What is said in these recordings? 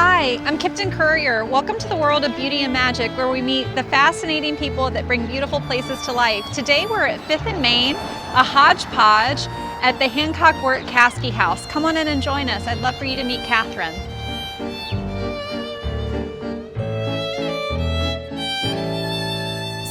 Hi, I'm Kipton Courier. Welcome to the world of beauty and magic, where we meet the fascinating people that bring beautiful places to life. Today we're at 5th and Maine, a hodgepodge at the Hancock-Wirt-Caskie House. Come on in and join us. I'd love for you to meet Katherine.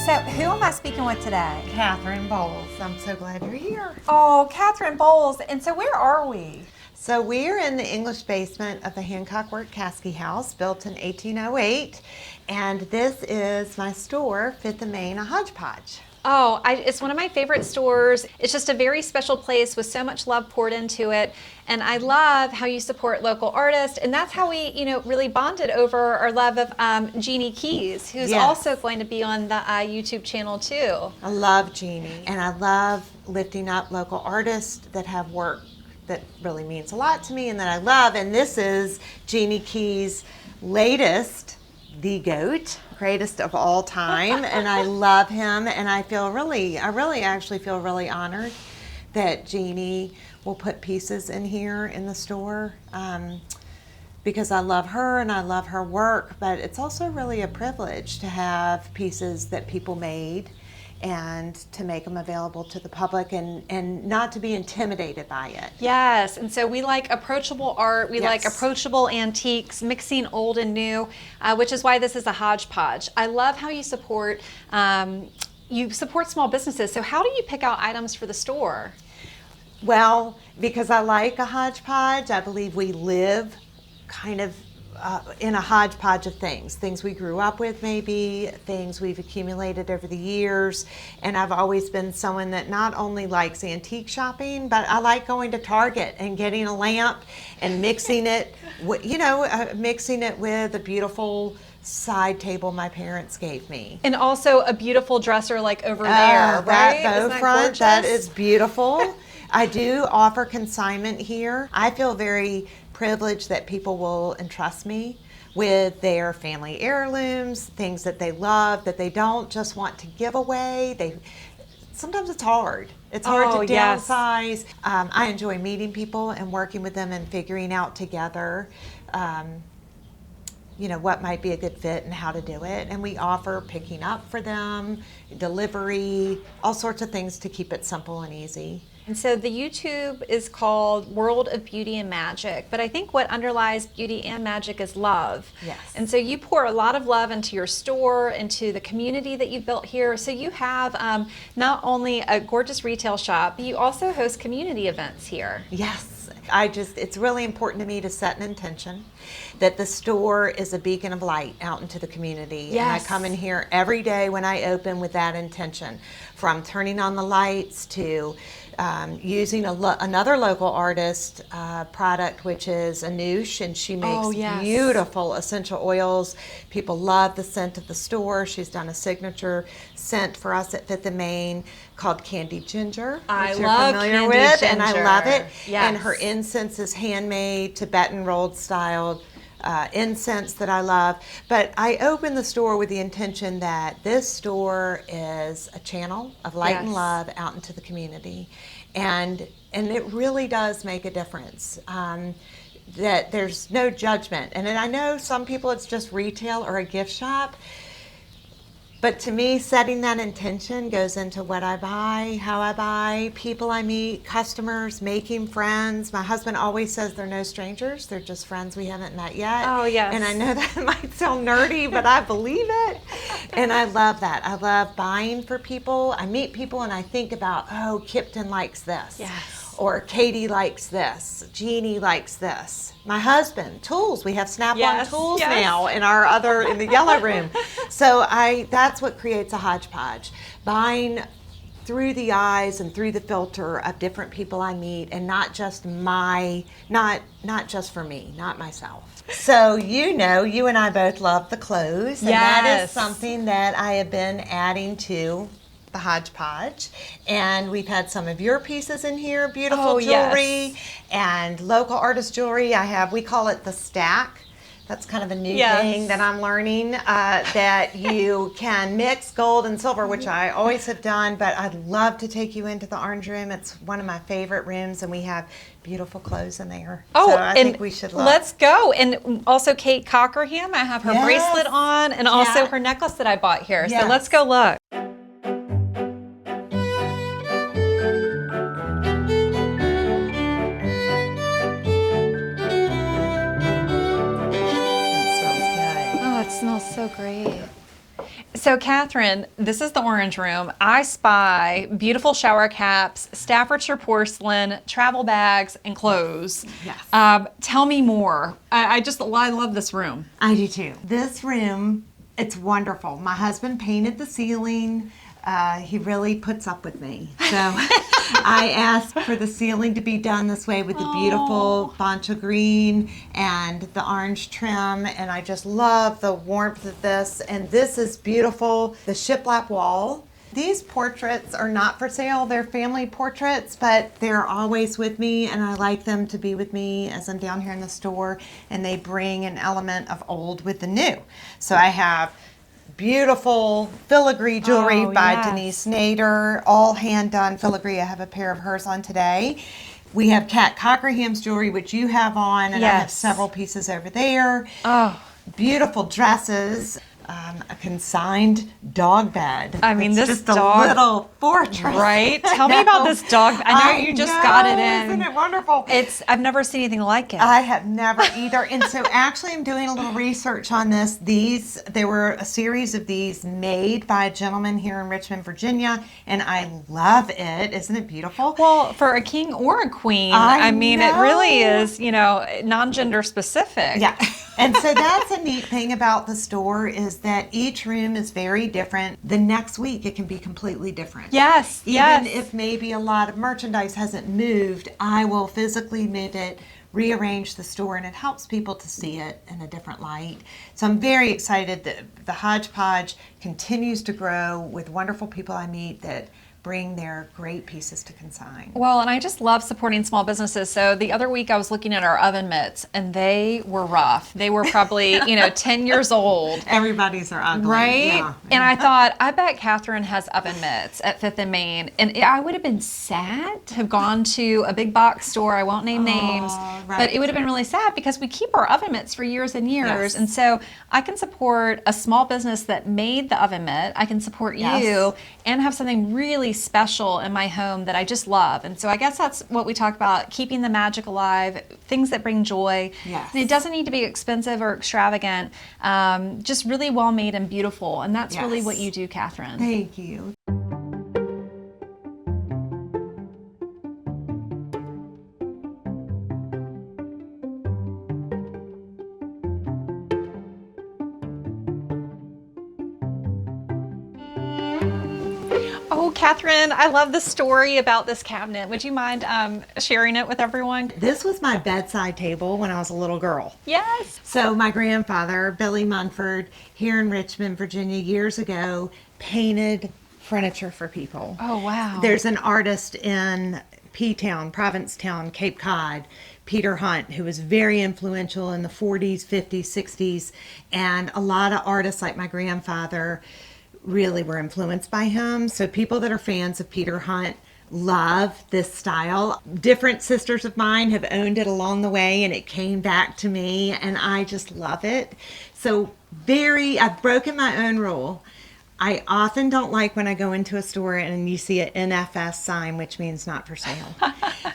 So who am I speaking with today? Katherine Bowles. I'm so glad you're here. Oh, Katherine Bowles. And so where are we? So we're in the English basement of the Hancock-Wirt-Caskie House, built in 1808, and this is my store, 5th and Maine, a hodgepodge. Oh, it's one of my favorite stores. It's just a very special place with so much love poured into it. And I love how you support local artists. And that's how we, really bonded over our love of Jeannie Keys, who's also going to be on the YouTube channel too. I love Jeannie, and I love lifting up local artists that have work that really means a lot to me and that I love. And this is Jeannie Keys' latest, The Goat, greatest of all time. And I love him, and I really actually feel really honored that Jeannie will put pieces in here in the store, because I love her and I love her work. But it's also really a privilege to have pieces that people made and to make them available to the public, and not to be intimidated by it. Yes, and so we like approachable art, we like approachable antiques, mixing old and new, which is why this is a hodgepodge. I love how you support small businesses. So how do you pick out items for the store? Well, because I like a hodgepodge. I believe we live kind of in a hodgepodge of things we grew up with, maybe things we've accumulated over the years. And I've always been someone that not only likes antique shopping, but I like going to Target and getting a lamp and mixing it with, mixing it with a beautiful side table my parents gave me. And also a beautiful dresser like over there, right? That bow front, gorgeous? that is beautiful. I do offer consignment here. I feel very privileged that people will entrust me with their family heirlooms, things that they love, that they don't just want to give away. Sometimes it's hard. It's hard to downsize. I enjoy meeting people and working with them and figuring out together what might be a good fit and how to do it. And we offer picking up for them, delivery, all sorts of things to keep it simple and easy. And so the YouTube is called World of Beauty and Magic, but I think what underlies beauty and magic is love. Yes. And so you pour a lot of love into your store, into the community that you've built here. So you have not only a gorgeous retail shop, but you also host community events here. Yes. It's really important to me to set an intention that the store is a beacon of light out into the community. Yes. And I come in here every day when I open with that intention, from turning on the lights to using another local artist product, which is a Noosh, and she makes beautiful essential oils. People love the scent of the store. She's done a signature scent for us at 5th and Maine called Candied Ginger, which you're familiar with, and I love it. Yes. And her incense is handmade, Tibetan rolled styled incense that I love. But I open the store with the intention that this store is a channel of light and love out into the community. And it really does make a difference. That there's no judgment. And I know some people it's just retail or a gift shop. But to me, setting that intention goes into what I buy, how I buy, people I meet, customers, making friends. My husband always says they're no strangers. They're just friends we haven't met yet. Oh, yes. And I know that might sound nerdy, but I believe it. And I love that. I love buying for people. I meet people and I think about, oh, Kipton likes this. Yes. Or Katie likes this. Jeannie likes this. My husband, tools. We have snap-on tools now in the yellow room. So that's what creates a hodgepodge. Buying through the eyes and through the filter of different people I meet, and not just not just for me, not myself. So you and I both love the clothes, and that is something that I have been adding to the hodgepodge. And we've had some of your pieces in here, beautiful jewelry and local artist jewelry. We call it the stack That's kind of a new Yes. thing that I'm learning, that you can mix gold and silver, which I always have done, but I'd love to take you into the orange room. It's one of my favorite rooms, and we have beautiful clothes in there. Oh, so I and think we should look. let's go. And also Kat Cockerham, I have her Yes. bracelet on, and also Yeah. her necklace that I bought here. Yes. So let's go look. Oh, it smells so great. So, Katherine, this is the orange room. I spy beautiful shower caps, Staffordshire porcelain, travel bags, and clothes. Yes. Tell me more. I love this room. I do too. This room, it's wonderful. My husband painted the ceiling. He really puts up with me. So I asked for the ceiling to be done this way with the beautiful boncha green and the orange trim. And I just love the warmth of this. And this is beautiful. The shiplap wall. These portraits are not for sale. They're family portraits, but they're always with me, and I like them to be with me as I'm down here in the store, and they bring an element of old with the new. So I have beautiful filigree jewelry by yes. Denise Nader, all hand-done filigree. I have a pair of hers on today. We have Kat Cockerham's jewelry, which you have on, and I have Yes. several pieces over there. Oh. Beautiful dresses. A consigned dog bed. I mean, It's this just dog- a little fortress. Right? Tell me about this dog. I know you just got it in. Isn't it wonderful? I've never seen anything like it. I have never either. And so actually I'm doing a little research on this. There were a series of these made by a gentleman here in Richmond, Virginia, and I love it. Isn't it beautiful? Well, for a king or a queen, I mean, it know. really is, non-gender specific. Yeah. And so that's a neat thing about the store is that each room is very different. The next week it can be completely different. Yes, Even yes. if maybe a lot of merchandise hasn't moved, I will physically move it, rearrange the store, and it helps people to see it in a different light. So I'm very excited that the Hodgepodge continues to grow with wonderful people I meet that bring their great pieces to consign. Well, and I just love supporting small businesses. So the other week I was looking at our oven mitts, and they were rough. They were probably, 10 years old. Everybody's are ugly. Right? Yeah. And I thought, I bet Katherine has oven mitts at 5th and Main. And I would have been sad to have gone to a big box store. I won't name names. right. But it would have been really sad because we keep our oven mitts for years and years. Yes. And so I can support a small business that made the oven mitt. I can support Yes. you and have something really special in my home that I just love. And so I guess that's what we talk about, keeping the magic alive, things that bring joy. Yes. And it doesn't need to be expensive or extravagant, just really well made and beautiful. And that's really Yes. what you do, Katherine. Thank you. Oh, Katherine, I love the story about this cabinet. Would you mind sharing it with everyone? This was my bedside table when I was a little girl. Yes. So my grandfather, Billy Munford, here in Richmond, Virginia, years ago, painted furniture for people. Oh, wow. There's an artist in P-Town, Provincetown, Cape Cod, Peter Hunt, who was very influential in the 40s, 50s, 60s, and a lot of artists like my grandfather really were influenced by him. So people that are fans of Peter Hunt love this style. Different sisters of mine have owned it along the way, and it came back to me, and I just love it. So I've broken my own rule. I often don't like when I go into a store and you see an NFS sign, which means not for sale.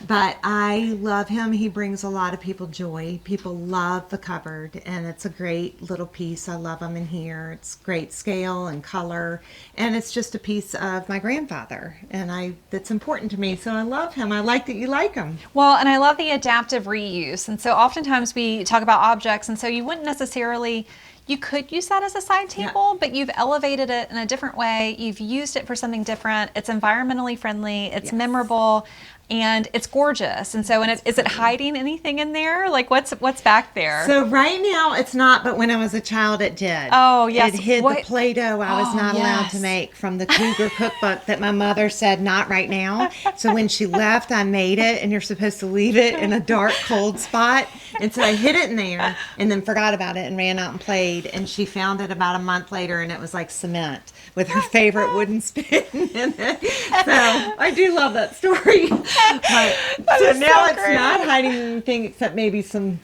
But I love him. He brings a lot of people joy. People love the cupboard, and it's a great little piece. I love them in here. It's great scale and color, and it's just a piece of my grandfather, and that's important to me. So I love him. I like that you like him. Well, and I love the adaptive reuse. And so oftentimes we talk about objects, and so you wouldn't necessarily, you could use that as a side table, but you've elevated it in a different way. You've used it for something different. It's environmentally friendly. It's Yes. memorable. and it's gorgeous. And so, is it hiding anything in there? Like what's back there? So right now it's not, but when I was a child it did. Oh, yes. It hid What? the Play-Doh I was not allowed yes. to make from the Cougar cookbook that my mother said not right now. So when she left, I made it, and you're supposed to leave it in a dark, cold spot. And so I hid it in there and then forgot about it and ran out and played. And she found it about a month later, and it was like cement with her favorite wooden spoon in it. So I do love that story. But, so now it's great. not hiding anything except maybe some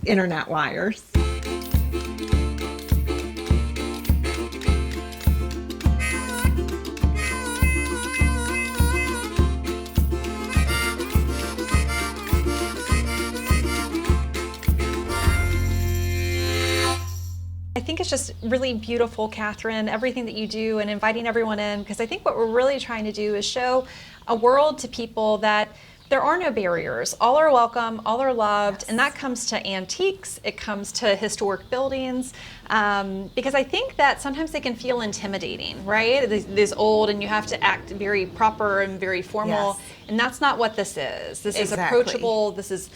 internet wires. I think it's just really beautiful, Katherine, everything that you do and inviting everyone in, because I think what we're really trying to do is show a world to people that there are no barriers. All are welcome, all are loved, and that comes to antiques, it comes to historic buildings, because I think that sometimes they can feel intimidating, right? This old, and you have to act very proper and very formal, Yes. and that's not what this is. This is Exactly. approachable, this is,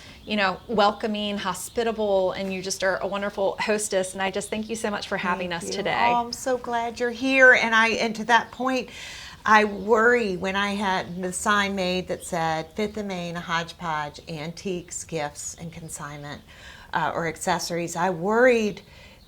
welcoming, hospitable, and you just are a wonderful hostess, and I just thank you so much for having us today. Oh, I'm so glad you're here. And to that point, I worry when I had the sign made that said 5th of Maine, a Hodgepodge, antiques, gifts, and consignment or accessories. I worried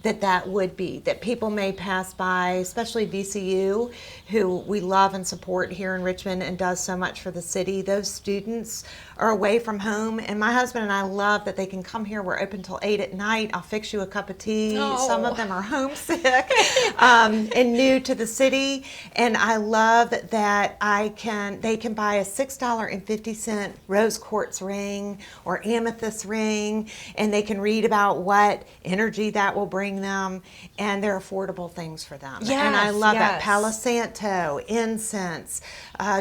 that people may pass by, especially VCU, who we love and support here in Richmond and does so much for the city. Those students are away from home, and my husband and I love that they can come here. We're open till 8 at night. I'll fix you a cup of tea. Oh. Some of them are homesick and new to the city, and I love that they can buy a $6.50 rose quartz ring or amethyst ring, and they can read about what energy that will bring them, and they're affordable things for them. Yes, and I love that. yes. Palo Santo, incense,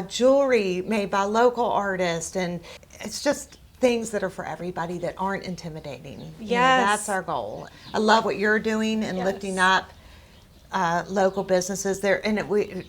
jewelry made by local artists, and it's just things that are for everybody that aren't intimidating. Yes. That's our goal. I love what you're doing and Yes. lifting up local businesses there. And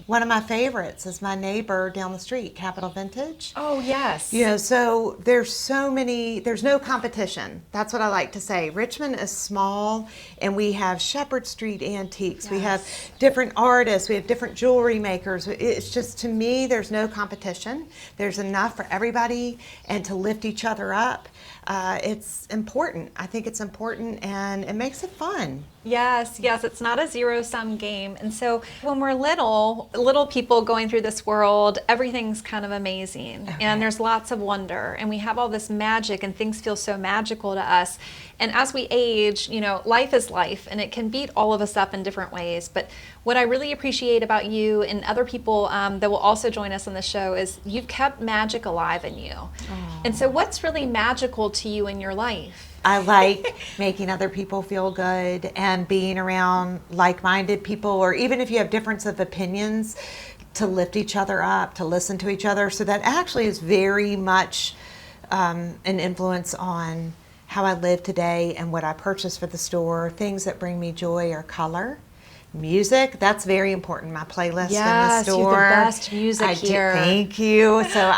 one of my favorites is my neighbor down the street, Capital Vintage. Oh, yes. So there's no competition. That's what I like to say. Richmond is small, and we have Shepherd Street antiques. Yes. We have different artists. We have different jewelry makers. It's just, to me, there's no competition. There's enough for everybody, and to lift each other up. It's important. I think it's important, and it makes it fun. Yes, it's not a zero-sum game. And so when we're little people going through this world, everything's kind of amazing. Okay. And there's lots of wonder. And we have all this magic, and things feel so magical to us. And as we age, life is life, and it can beat all of us up in different ways. But what I really appreciate about you and other people that will also join us on the show is you've kept magic alive in you. Aww. And so what's really magical to you in your life? I like making other people feel good and being around like-minded people, or even if you have difference of opinions, to lift each other up, to listen to each other. So that actually is very much an influence on how I live today and what I purchase for the store. Things that bring me joy are color. Music, that's very important. My playlist in the store. Yes, you have the best music here. Thank you. So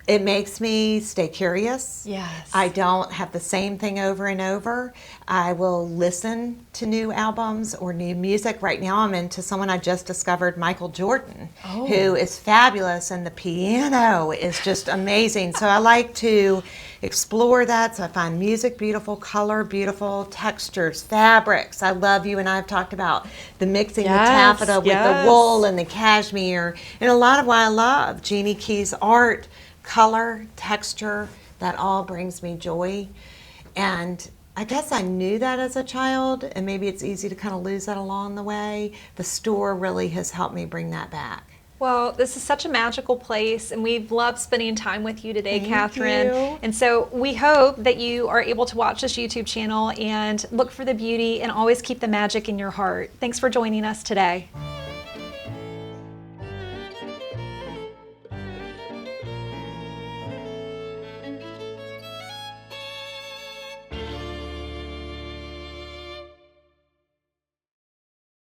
it makes me stay curious. Yes. I don't have the same thing over and over. I will listen to new albums or new music. Right now I'm into someone I just discovered, Michael Jordan, who is fabulous, and the piano is just amazing. So I like to explore that. So I find music beautiful, color beautiful, textures, fabrics. I love, you and I have talked about the mixing the taffeta with the wool and the cashmere. And a lot of what I love, Jeannie Key's art, color, texture, that all brings me joy. And I guess I knew that as a child, and maybe it's easy to kind of lose that along the way. The store really has helped me bring that back. Well, this is such a magical place, and we've loved spending time with you today, Katherine. You. And so we hope that you are able to watch this YouTube channel and look for the beauty and always keep the magic in your heart. Thanks for joining us today.